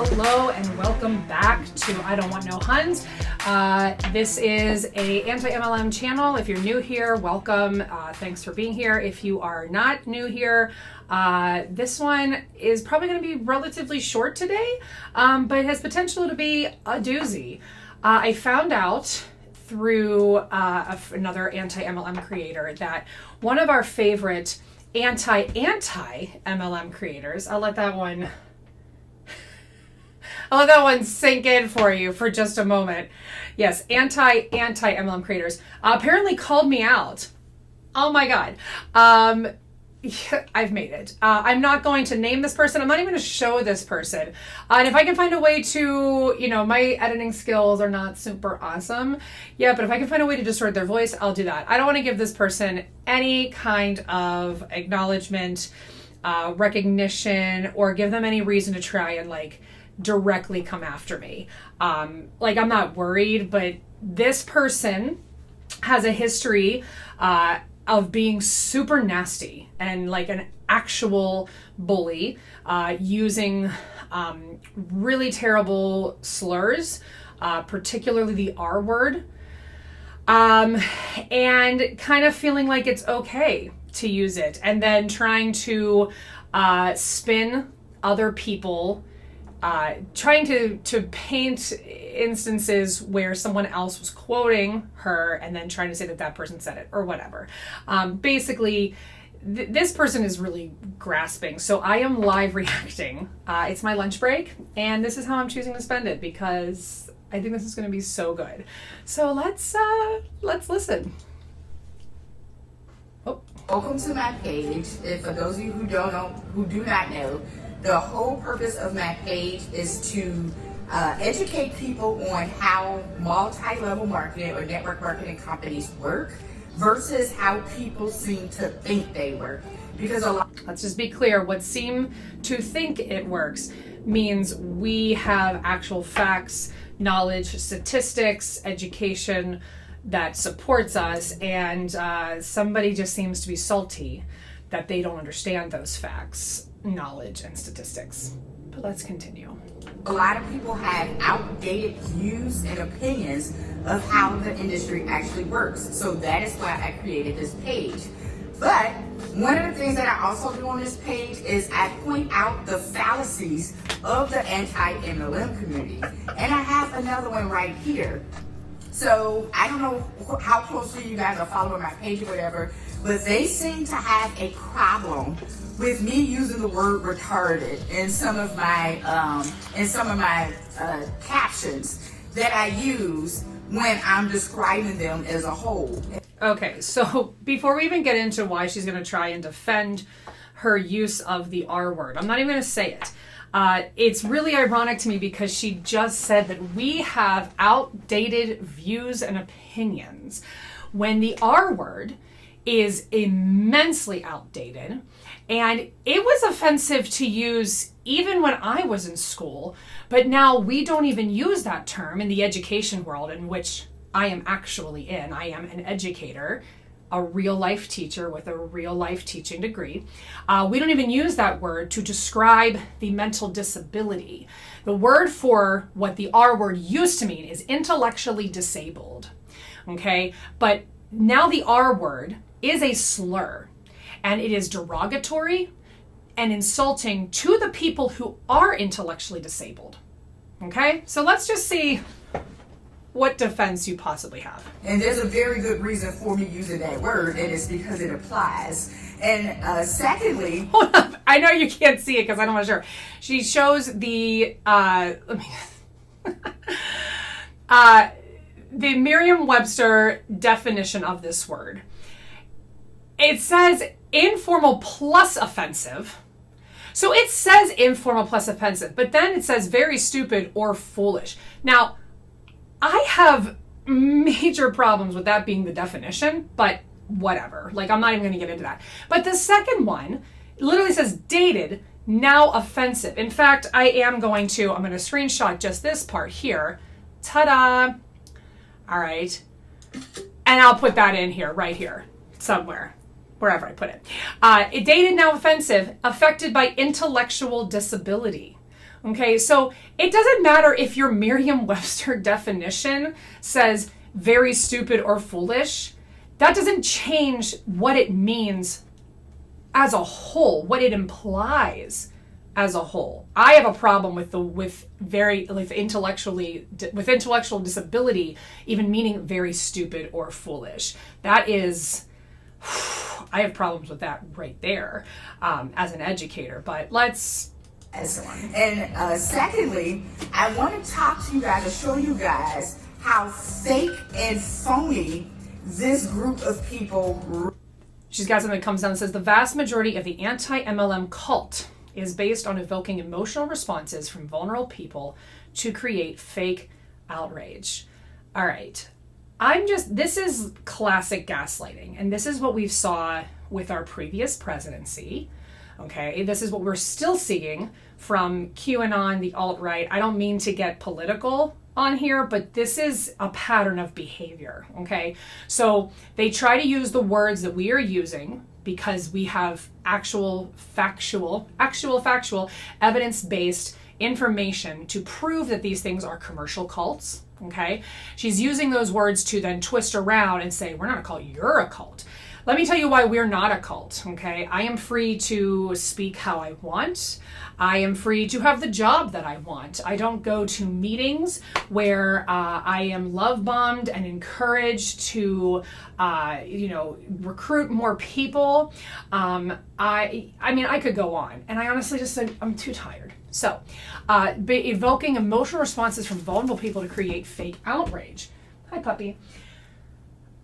Hello and welcome back to I Don't Want No Huns. This is a Anti-MLM channel. If you're new here, welcome. Thanks for being here. If you are not new here, this one is probably going to be relatively short today, but it has potential to be a doozy. I found out through another anti-MLM creator that one of our favorite anti-MLM creators, I'll let that one sink in for you for just a moment. Yes, anti-MLM creators apparently called me out. Oh my God. I've made it. I'm not going to name this person. I'm not even going to show this person. And if I can find a way to, my editing skills are not super awesome. Yeah, but if I can find a way to distort their voice, I'll do that. I don't want to give this person any kind of acknowledgement, recognition, or give them any reason to try and directly come after me. I'm not worried, but this person has a history of being super nasty and like an actual bully, using really terrible slurs, particularly the R word, and kind of feeling like it's okay to use it, and then trying to spin other people, trying to paint instances where someone else was quoting her and then trying to say that person said it or whatever. Basically, this person is really grasping. So I am live reacting. It's my lunch break, and this is how I'm choosing to spend it because I think this is going to be so good. So let's listen. Oh. Welcome to my page. And for those of you who do not know, the whole purpose of my page is to educate people on how multi-level marketing or network marketing companies work versus how people seem to think they work. Because let's just be clear, what seem to think it works means we have actual facts, knowledge, statistics, education that supports us, and somebody just seems to be salty that they don't understand those facts, knowledge, and statistics. But let's continue. A lot of people have outdated views and opinions of how the industry actually works. So that is why I created this page. But one of the things that I also do on this page is I point out the fallacies of the anti-MLM community. And I have another one right here. So I don't know how closely you guys are following my page or whatever, but they seem to have a problem with me using the word retarded in some of my captions that I use when I'm describing them as a whole. Okay, so before we even get into why she's going to try and defend her use of the R word, I'm not even going to say it. It's really ironic to me because she just said that we have outdated views and opinions when the R word is immensely outdated, and it was offensive to use even when I was in school, but now we don't even use that term in the education world, in which I am actually in. I am an educator, a real life teacher with a real life teaching degree. We don't even use that word to describe the mental disability. The word for what the R word used to mean is intellectually disabled. Okay, but now the R word is a slur, and it is derogatory and insulting to the people who are intellectually disabled. Okay, so let's just see what defense you possibly have. And there's a very good reason for me using that word, and it's because it applies. And secondly, hold up, I know you can't see it because I don't want to show her. She shows the the Merriam-Webster definition of this word. It says informal plus offensive. So it says informal plus offensive, but then it says very stupid or foolish. Now, I have major problems with that being the definition, but whatever. I'm not even going to get into that. But the second one literally says dated, now offensive. In fact, I'm going to screenshot just this part here. Ta-da! All right. And I'll put that in here, right here, somewhere. Wherever I put it. It dated, now offensive, affected by intellectual disability. Okay, so it doesn't matter if your Merriam-Webster definition says very stupid or foolish. That doesn't change what it means as a whole, what it implies as a whole. I have a problem with intellectual disability even meaning very stupid or foolish. That is, I have problems with that right there as an educator. But let's. And secondly, I want to talk to you guys, to show you guys how fake and phony this group of people. She's got something that comes down and says the vast majority of the anti-MLM cult is based on evoking emotional responses from vulnerable people to create fake outrage. All right. This is classic gaslighting, and this is what we saw with our previous presidency. Okay, this is what we're still seeing from QAnon, the alt-right. I don't mean to get political on here, but this is a pattern of behavior, okay? So they try to use the words that we are using because we have actual factual, evidence-based information to prove that these things are commercial cults, okay? She's using those words to then twist around and say, we're not a cult, you're a cult. Let me tell you why we're not a cult, okay? I am free to speak how I want. I am free to have the job that I want. I don't go to meetings where I am love bombed and encouraged to, recruit more people. I mean, I could go on. And I honestly just said, I'm too tired. So, evoking emotional responses from vulnerable people to create fake outrage. Hi, puppy.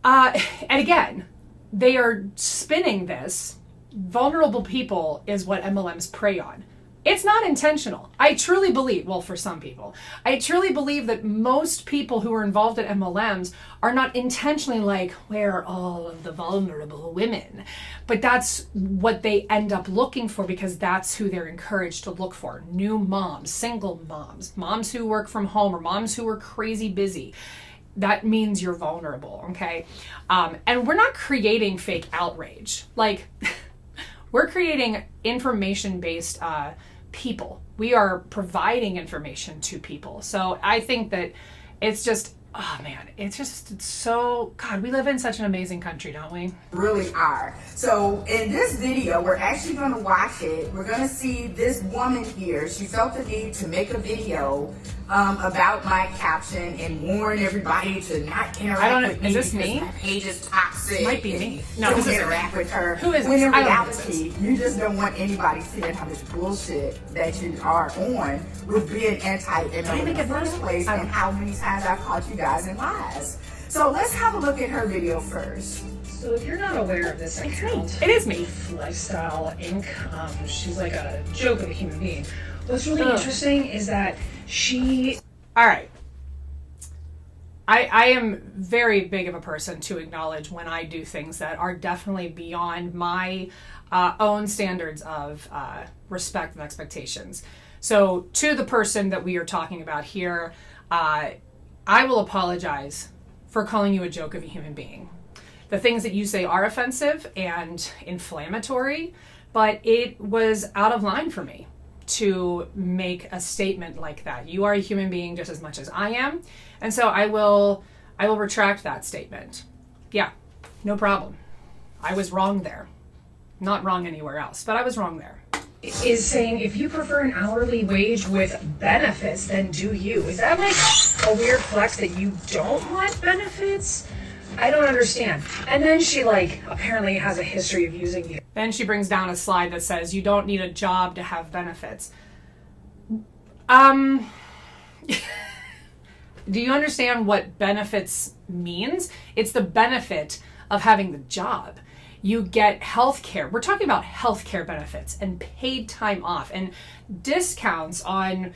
And again, they are spinning this. Vulnerable people is what MLMs prey on. It's not intentional. I truly believe, well, for some people, I truly believe that most people who are involved in MLMs are not intentionally like, where are all of the vulnerable women? But that's what they end up looking for because that's who they're encouraged to look for. New moms, single moms, moms who work from home, or moms who are crazy busy. That means you're vulnerable, okay? And we're not creating fake outrage. Like, we're creating information-based people. We are providing information to people. So I think that it's just, oh man, it's so, God, we live in such an amazing country, don't we? Really are. So in this video, we're actually going to watch it. We're going to see this woman here. She felt the need to make a video about my caption and warn everybody to not interact with me. Is this me? My page is toxic. It might be me. No, don't interact with her. Who is when this? in reality, you just don't want anybody seeing how much bullshit that you are on with being anti-MLM in the first place, and how many times I've caught you guys in lies. So let's have a look at her video first. So if you're not aware of this account, it is me. Lifestyle Inc. She's like a joke of a human being. What's really interesting is that all right. I am very big of a person to acknowledge when I do things that are definitely beyond my own standards of respect and expectations. So to the person that we are talking about here, I will apologize for calling you a joke of a human being. The things that you say are offensive and inflammatory, but it was out of line for me to make a statement like that. You are a human being just as much as I am, and so I will retract that statement. Yeah, no problem. I was wrong there. Not wrong anywhere else, but I was wrong there. is saying if you prefer an hourly wage with benefits, then do you. Is that like a weird flex that you don't want benefits? I don't understand. And then she apparently has a history of using you. Then she brings down a slide that says you don't need a job to have benefits. Do you understand what benefits means? It's the benefit of having the job. You get health care. We're talking about health care benefits and paid time off and discounts on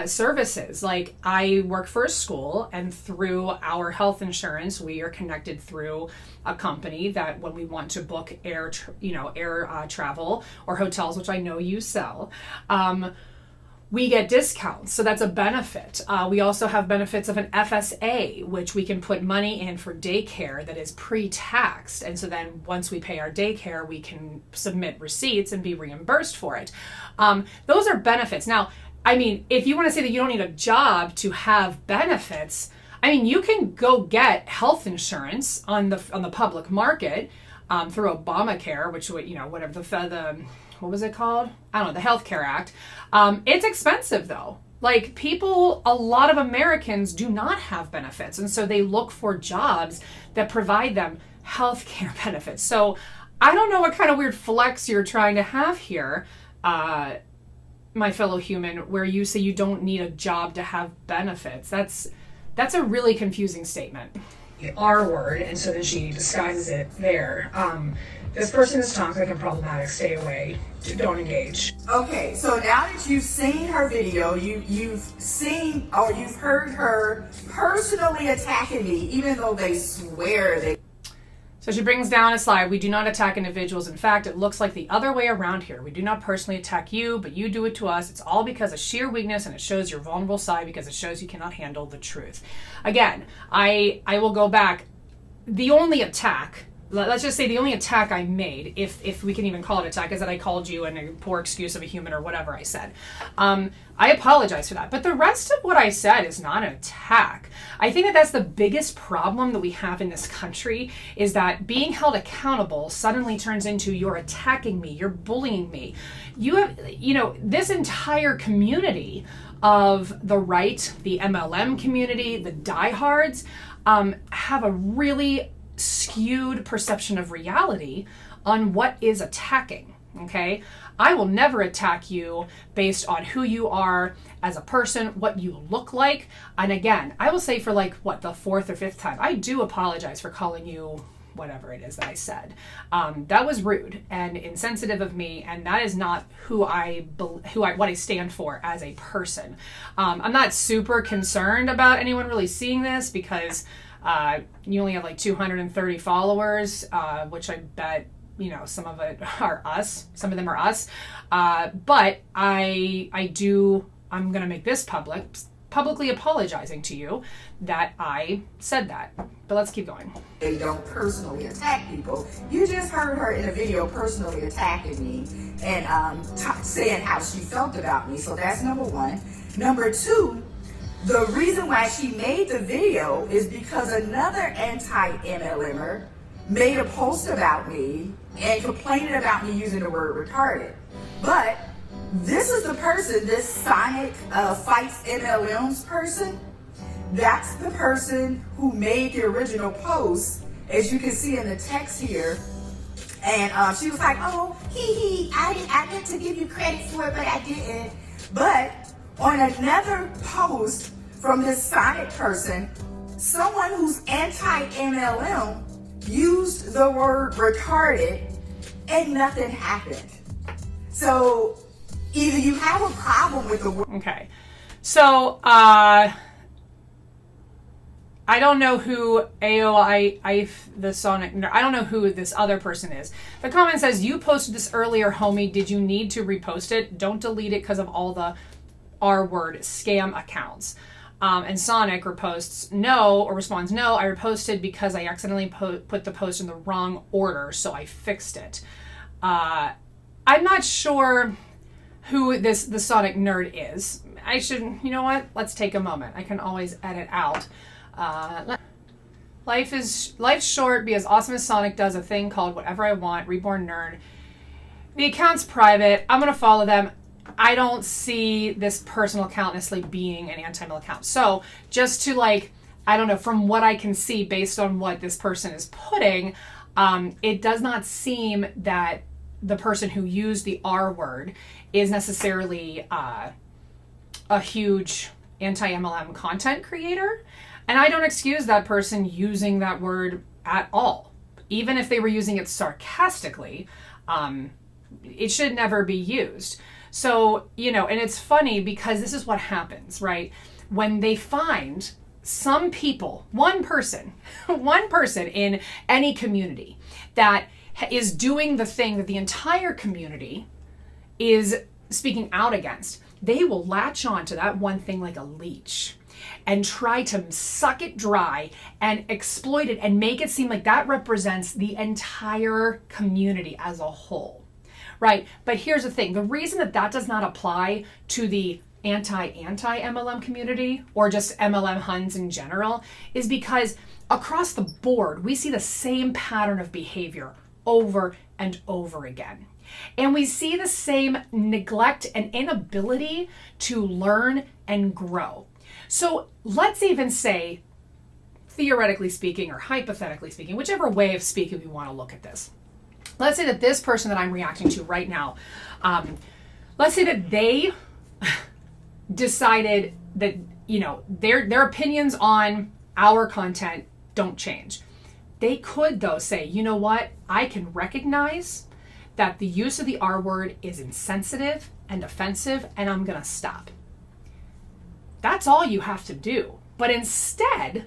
services. Like, I work for a school, and through our health insurance, we are connected through a company that when we want to book air travel or hotels, which I know you sell, we get discounts. So that's a benefit. We also have benefits of an FSA, which we can put money in for daycare that is pre-taxed. And so then once we pay our daycare, we can submit receipts and be reimbursed for it. Those are benefits. Now, I mean, if you want to say that you don't need a job to have benefits, I mean, you can go get health insurance on the public market through Obamacare, which, you know, whatever the what was it called? I don't know, the Health Care Act. It's expensive though. Like people, a lot of Americans do not have benefits. And so they look for jobs that provide them health care benefits. So I don't know what kind of weird flex you're trying to have here, my fellow human, where you say you don't need a job to have benefits. That's a really confusing statement. The R word, and so then she disguises it there. This person is toxic and problematic. Stay away. Don't engage. Okay, so now that you've seen her video, you've seen or you've heard her personally attacking me, even though they swear they. So she brings down a slide. We do not attack individuals. In fact, it looks like the other way around here. We do not personally attack you, but you do it to us. It's all because of sheer weakness, and it shows your vulnerable side because it shows you cannot handle the truth. Again, I will go back. The only attack, let's just say the only attack I made, if we can even call it attack, is that I called you a poor excuse of a human or whatever I said. I apologize for that. But the rest of what I said is not an attack. I think that that's the biggest problem that we have in this country, is that being held accountable suddenly turns into you're attacking me, you're bullying me. You have, you know, this entire community of the right, the MLM community, the diehards, have a really skewed perception of reality on what is attacking. Okay, I will never attack you based on who you are as a person, what you look like. And again, I will say for like the fourth or fifth time, I do apologize for calling you whatever it is that I said. That was rude and insensitive of me, and that is not what I stand for as a person. I'm not super concerned about anyone really seeing this because you only have like 230 followers, which I bet, you know, some of them are us. But I'm going to make this publicly apologizing to you that I said that. But let's keep going. They don't personally attack people. You just heard her in a video personally attacking me and saying how she felt about me. So that's number one. Number two, the reason why she made the video is because another anti-MLMer made a post about me and complaining about me using the word retarded. But this is the person, this Sonic Fights MLMs person, that's the person who made the original post, as you can see in the text here. And she was like, oh, I meant to give you credit for it, but I didn't. But on another post from this Sonic person, someone who's anti-MLM used the word retarded and nothing happened. So either you have a problem with the word. Okay. So, I don't know who the Sonic, I don't know who this other person is. The comment says, you posted this earlier, homie. Did you need to repost it? Don't delete it because of all the R-word scam accounts. And Sonic responds, no, I reposted because I accidentally put the post in the wrong order, so I fixed it. I'm not sure who the Sonic nerd is. I should, you know what? Let's take a moment. I can always edit out. Life's short. Be as awesome as Sonic does a thing called Whatever I Want, Reborn Nerd. The account's private. I'm going to follow them. I don't see this personal account necessarily being an anti-MLM account. So just to I don't know, from what I can see based on what this person is putting, it does not seem that the person who used the R word is necessarily a huge anti-MLM content creator. And I don't excuse that person using that word at all. Even if they were using it sarcastically, it should never be used. So, you know, and it's funny because this is what happens, right? When they find some people, one person in any community that is doing the thing that the entire community is speaking out against, they will latch on to that one thing like a leech and try to suck it dry and exploit it and make it seem like that represents the entire community as a whole, right? But here's the thing. The reason that that does not apply to the anti-MLM community or just MLM Huns in general is because across the board, we see the same pattern of behavior over and over again. And we see the same neglect and inability to learn and grow. So let's even say, theoretically speaking or hypothetically speaking, whichever way of speaking we want to look at this. Let's say that this person that I'm reacting to right now, let's say that they decided that, you know, their opinions on our content don't change. They could, though, say, you know what? I can recognize that the use of the R word is insensitive and offensive, and I'm going to stop. That's all you have to do. But instead,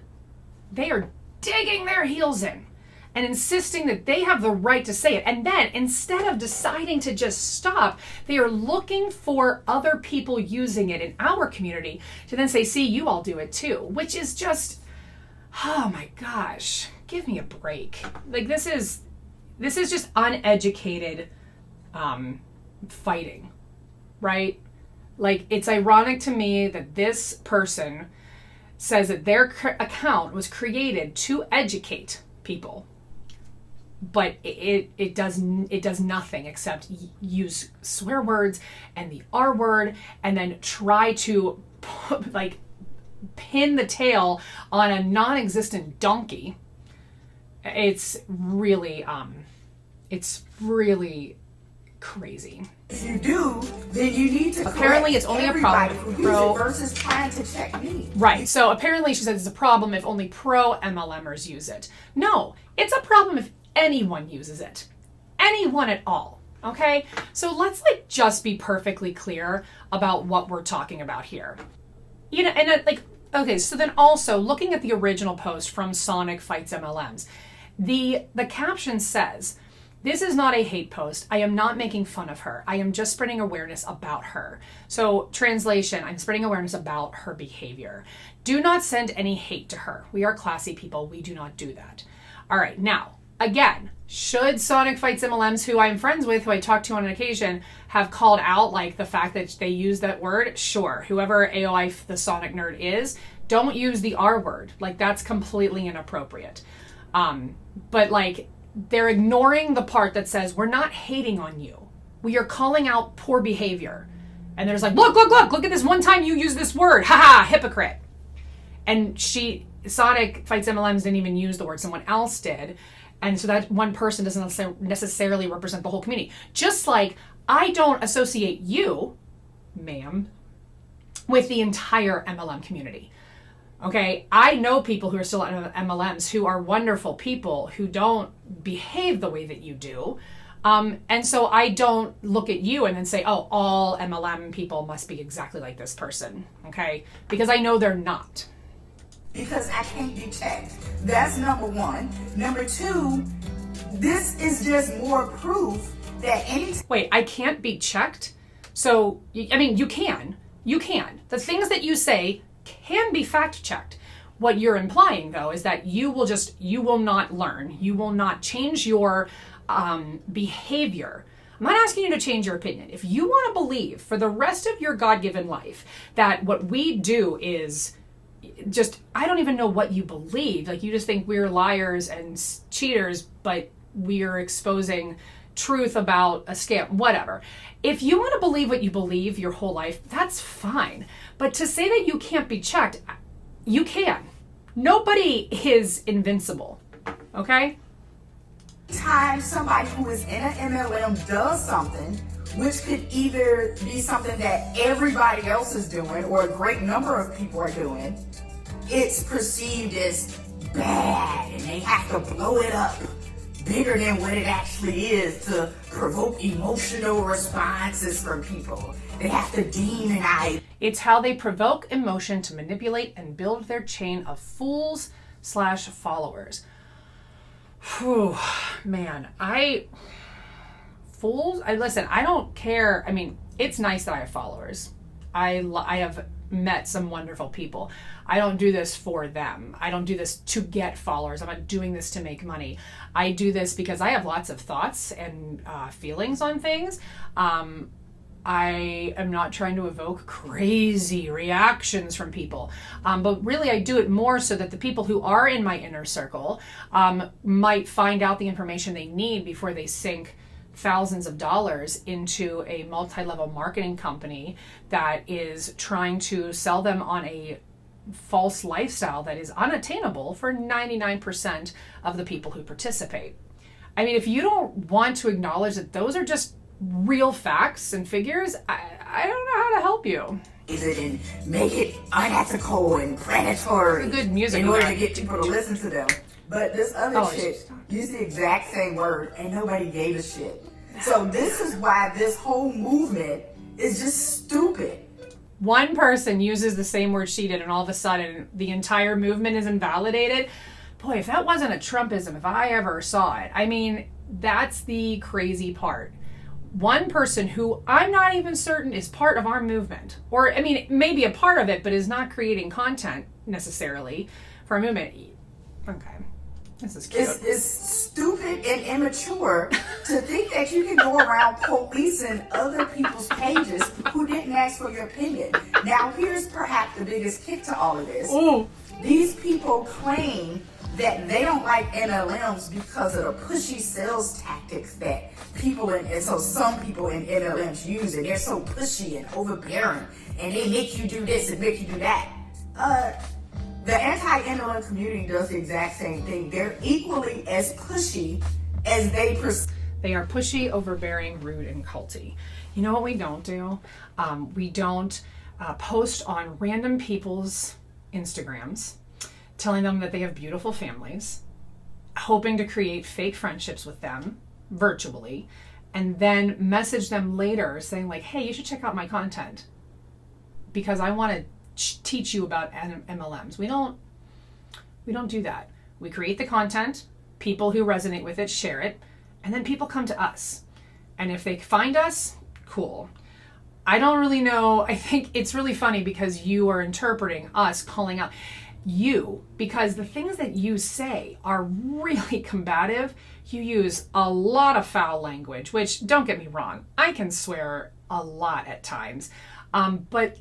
they are digging their heels in and insisting that they have the right to say it. And then instead of deciding to just stop, they are looking for other people using it in our community to then say, see, you all do it too, which is just, oh my gosh, give me a break. Like this is just uneducated fighting, right? Like, it's ironic to me that this person says that their account was created to educate people, but it does nothing except use swear words and the R word, and then try to pin the tail on a non-existent donkey. It's really crazy. If you do, then you need to. Apparently, it's only a problem if pro versus trying to check me. Right. So apparently, she says it's a problem if only pro MLMers use it. No, it's a problem if anyone uses it, anyone at all. Okay. So let's just be perfectly clear about what we're talking about here. You know, and okay. So then also looking at the original post from Sonic Fights MLMs, the caption says, "This is not a hate post. I am not making fun of her. I am just spreading awareness about her." So translation, I'm spreading awareness about her behavior. Do not send any hate to her. We are classy people. We do not do that. All right. Now, again, should Sonic Fights MLMs, who I'm friends with, who I talk to on an occasion, have called out the fact that they use that word? Sure. Whoever AOI the Sonic nerd is, don't use the R word. That's completely inappropriate. But they're ignoring the part that says, we're not hating on you. We are calling out poor behavior. And there's look at this one time you use this word. Haha, hypocrite. And Sonic Fights MLMs didn't even use the word. Someone else did. And so that one person doesn't necessarily represent the whole community. Just like I don't associate you, ma'am, with the entire MLM community. Okay, I know people who are still at MLMs who are wonderful people who don't behave the way that you do. And so I don't look at you and then say, oh, all MLM people must be exactly like this person. Okay, because I know they're not. Because I can't be checked. That's number one. Number two, this is just more proof that Wait, I can't be checked? So, I mean, you can. You can. The things that you say can be fact checked. What you're implying, though, is that you will not learn. You will not change your behavior. I'm not asking you to change your opinion. If you want to believe for the rest of your God-given life that what we do is just, I don't even know what you believe. You just think we're liars and cheaters, but we are exposing truth about a scam, whatever. If you want to believe what you believe your whole life, that's fine. But to say that you can't be checked, you can. Nobody is invincible. Okay? Time somebody who is in an MLM does something, which could either be something that everybody else is doing or a great number of people are doing, it's perceived as bad and they have to blow it up bigger than what it actually is to provoke emotional responses from people. They have to demonize. It's how they provoke emotion to manipulate and build their chain of fools/followers. Whew, man, listen, I don't care. I mean, it's nice that I have followers. I have met some wonderful people. I don't do this for them. I don't do this to get followers. I'm not doing this to make money. I do this because I have lots of thoughts and feelings on things. I am not trying to evoke crazy reactions from people. But really, I do it more so that the people who are in my inner circle might find out the information they need before they sink thousands of dollars into a multi-level marketing company that is trying to sell them on a false lifestyle that is unattainable for 99% of the people who participate. I mean, if you don't want to acknowledge that those are just real facts and figures, I don't know how to help you. Is it and make it unethical and predatory Good music in order to get people to listen to them. But this other shit used the exact same word and nobody gave a shit. So this is why this whole movement is just stupid. One person uses the same word she did and all of a sudden the entire movement is invalidated. Boy, if that wasn't a Trumpism, if I ever saw it. I mean, that's the crazy part. One person who I'm not even certain is part of our movement, or I mean, maybe a part of it, but is not creating content necessarily for a movement. Okay, this is cute. It's stupid and immature to think that you can go around policing other people's pages who didn't ask for your opinion. Now, here's perhaps the biggest kick to all of this. Ooh. These people claim that they don't like MLMs because of the pushy sales tactics that people and so some people in MLMs use, and they're so pushy and overbearing, and they make you do this and make you do that. The anti-MLM community does the exact same thing. They're equally as pushy as they perceive. They are pushy, overbearing, rude, and culty. You know what we don't do? We don't post on random people's Instagrams telling them that they have beautiful families, hoping to create fake friendships with them virtually, and then message them later saying like, hey, you should check out my content because I want to teach you about MLMs. We don't do that. We create the content, people who resonate with it share it, and then people come to us. And if they find us, cool. I don't really know. I think it's really funny because you are interpreting us calling out you, because the things that you say are really combative. You use a lot of foul language, which, don't get me wrong, I can swear a lot at times, but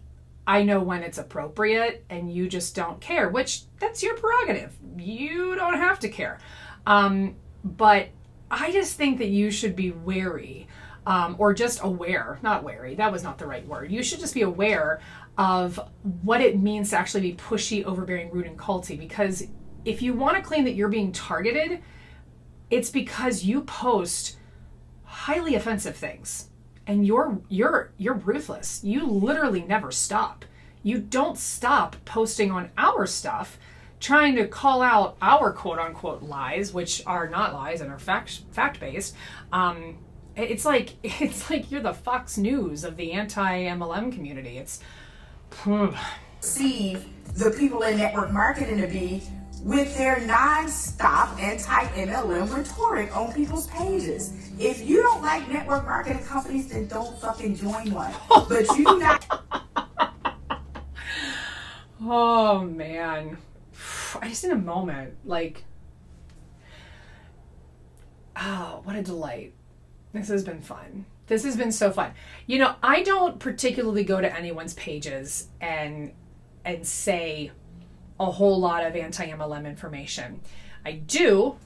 I know when it's appropriate and you just don't care, which that's your prerogative. You don't have to care. But I just think that you should be wary, or just aware, not wary, that was not the right word. You should just be aware of what it means to actually be pushy, overbearing, rude, and culty. Because if you want to claim that you're being targeted, it's because you post highly offensive things, and you're ruthless. You literally never stop. You don't stop posting on our stuff, trying to call out our quote unquote lies, which are not lies and are fact based. It's like you're the Fox News of the anti-MLM community. It's Perceive the people in network marketing to be with their non-stop anti-MLM rhetoric on people's pages. If you don't like network marketing companies, then don't fucking join one. But you do not. Oh man, I just in a moment like, oh, what a delight. This has been fun. This has been so fun. You know, I don't particularly go to anyone's pages and say a whole lot of anti-MLM information. I do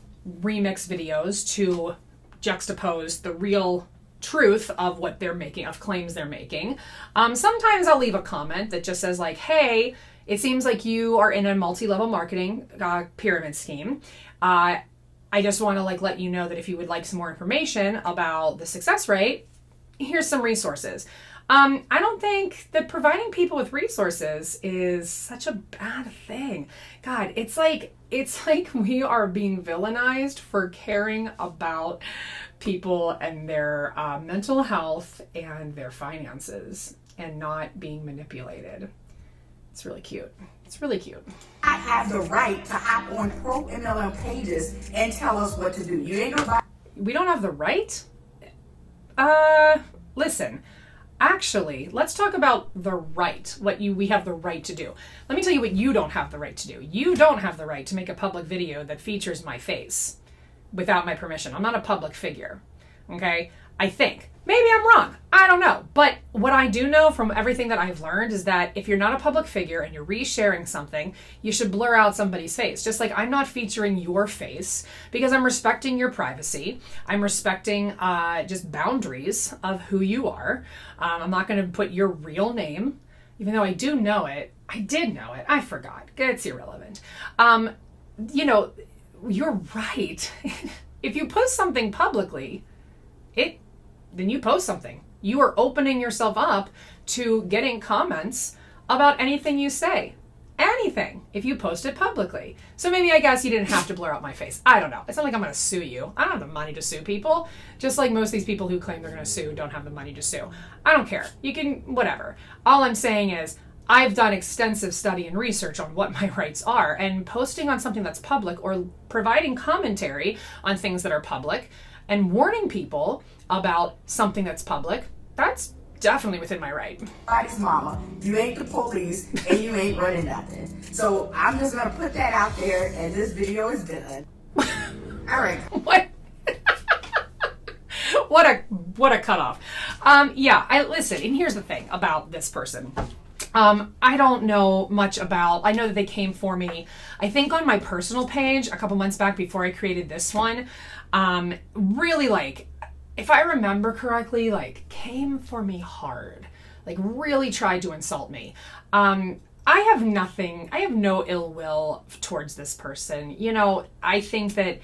remix videos to juxtapose the real truth of what they're making, of claims they're making. Sometimes I'll leave a comment that just says like, hey, it seems like you are in a multi-level marketing pyramid scheme. I just want to let you know that if you would like some more information about the success rate, here's some resources. I don't think that providing people with resources is such a bad thing. God, it's like we are being villainized for caring about people and their mental health and their finances and not being manipulated. It's really cute. It's really cute. I have the right to hop on pro MLM pages and tell us what to do. You ain't nobody. We don't have the right? Listen, actually, let's talk about the right, we have the right to do. Let me tell you what you don't have the right to do. You don't have the right to make a public video that features my face without my permission. I'm not a public figure, okay? I think. Maybe I'm wrong. I don't know. But what I do know from everything that I've learned is that if you're not a public figure and you're resharing something, you should blur out somebody's face. Just like I'm not featuring your face because I'm respecting your privacy. I'm respecting just boundaries of who you are. I'm not going to put your real name, even though I do know it. I did know it. I forgot. It's irrelevant. You're right. If you post something publicly, then you post something. You are opening yourself up to getting comments about anything you say. Anything, if you post it publicly. So maybe I guess you didn't have to blur out my face. I don't know. It's not like I'm going to sue you. I don't have the money to sue people. Just like most of these people who claim they're going to sue don't have the money to sue. I don't care. You can, whatever. All I'm saying is I've done extensive study and research on what my rights are, and posting on something that's public or providing commentary on things that are public and warning people about something that's public, that's definitely within my right. Nobody's mama. You ain't the police and you ain't running nothing. So I'm just going to put that out there and this video is done. All right. What? What a cutoff. Listen, and here's the thing about this person. I don't know much about, I know that they came for me, I think on my personal page a couple months back before I created this one. Really, like, if I remember correctly, like, came for me hard, like really tried to insult me. I have no ill will towards this person. I think that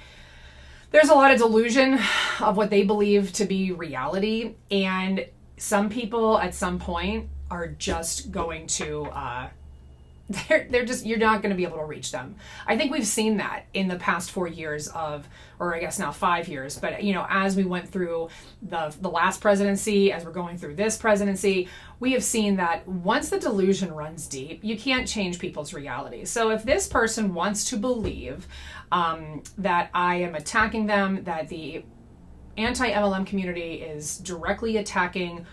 there's a lot of delusion of what they believe to be reality, and some people at some point are just going to you're not going to be able to reach them. I think we've seen that in the past 4 years or I guess now 5 years, but as we went through the last presidency, as we're going through this presidency, we have seen that once the delusion runs deep, you can't change people's reality. So if this person wants to believe that I am attacking them, that the anti-MLM community is directly attacking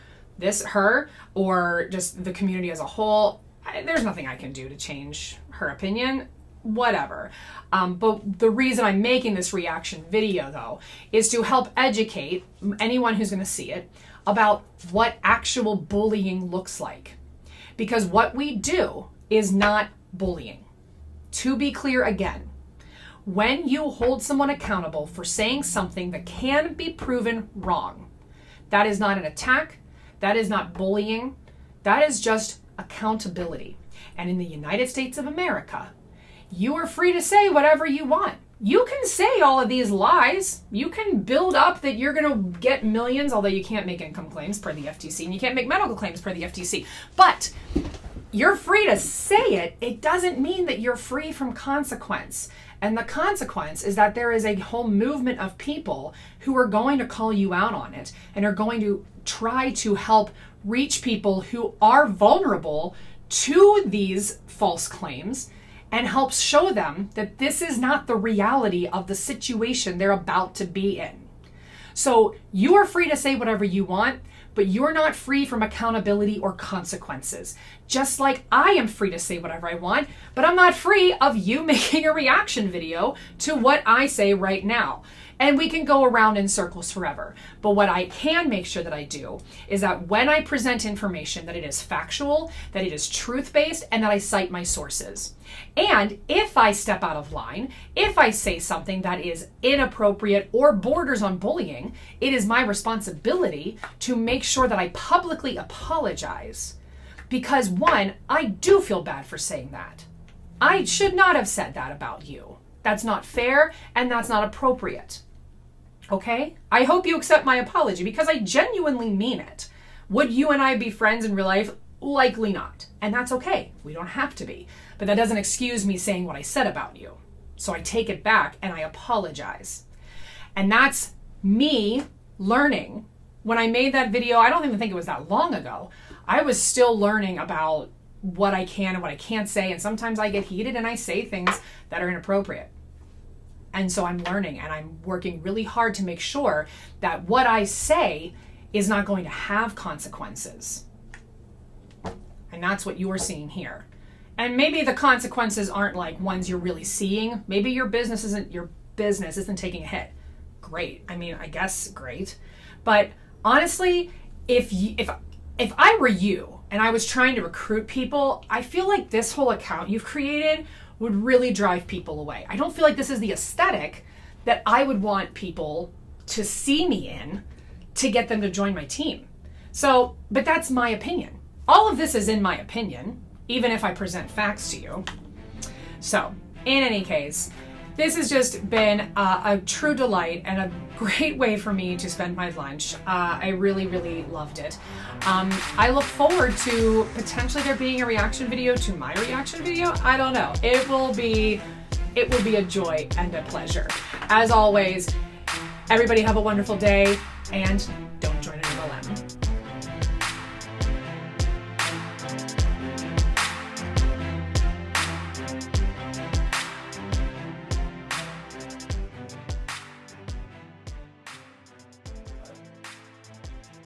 her or just the community as a whole, there's nothing I can do to change her opinion, whatever. But the reason I'm making this reaction video, though, is to help educate anyone who's going to see it about what actual bullying looks like. Because what we do is not bullying. To be clear again, when you hold someone accountable for saying something that can be proven wrong, that is not an attack. That is not bullying. That is just accountability. And in the United States of America, you are free to say whatever you want. You can say all of these lies. You can build up that you're going to get millions, although you can't make income claims per the FTC and you can't make medical claims per the FTC. But you're free to say it. It doesn't mean that you're free from consequence. And the consequence is that there is a whole movement of people who are going to call you out on it and are going to try to help reach people who are vulnerable to these false claims and help show them that this is not the reality of the situation they're about to be in. So you are free to say whatever you want, but you're not free from accountability or consequences. Just like I am free to say whatever I want, but I'm not free of you making a reaction video to what I say right now. And we can go around in circles forever. But what I can make sure that I do is that when I present information, that it is factual, that it is truth-based, and that I cite my sources. And if I step out of line, if I say something that is inappropriate or borders on bullying, it is my responsibility to make sure that I publicly apologize. Because one, I do feel bad for saying that. I should not have said that about you. That's not fair and that's not appropriate. Okay? I hope you accept my apology because I genuinely mean it. Would you and I be friends in real life? Likely not. And that's okay. We don't have to be. But that doesn't excuse me saying what I said about you. So I take it back and I apologize. And that's me learning. When I made that video, I don't even think it was that long ago. I was still learning about what I can and what I can't say. And sometimes I get heated and I say things that are inappropriate. And so I'm learning and I'm working really hard to make sure that what I say is not going to have consequences. And that's what you're seeing here. And maybe the consequences aren't like ones you're really seeing. Maybe your business isn't taking a hit. Great. I mean, I guess great. But honestly, if I were you and I was trying to recruit people, I feel like this whole account you've created would really drive people away. I don't feel like this is the aesthetic that I would want people to see me in to get them to join my team. So, but that's my opinion. All of this is in my opinion, even if I present facts to you. So, in any case, this has just been a true delight and a great way for me to spend my lunch. I really, really loved it. I look forward to potentially there being a reaction video to my reaction video. I don't know. It will be a joy and a pleasure. As always, everybody have a wonderful day and don't join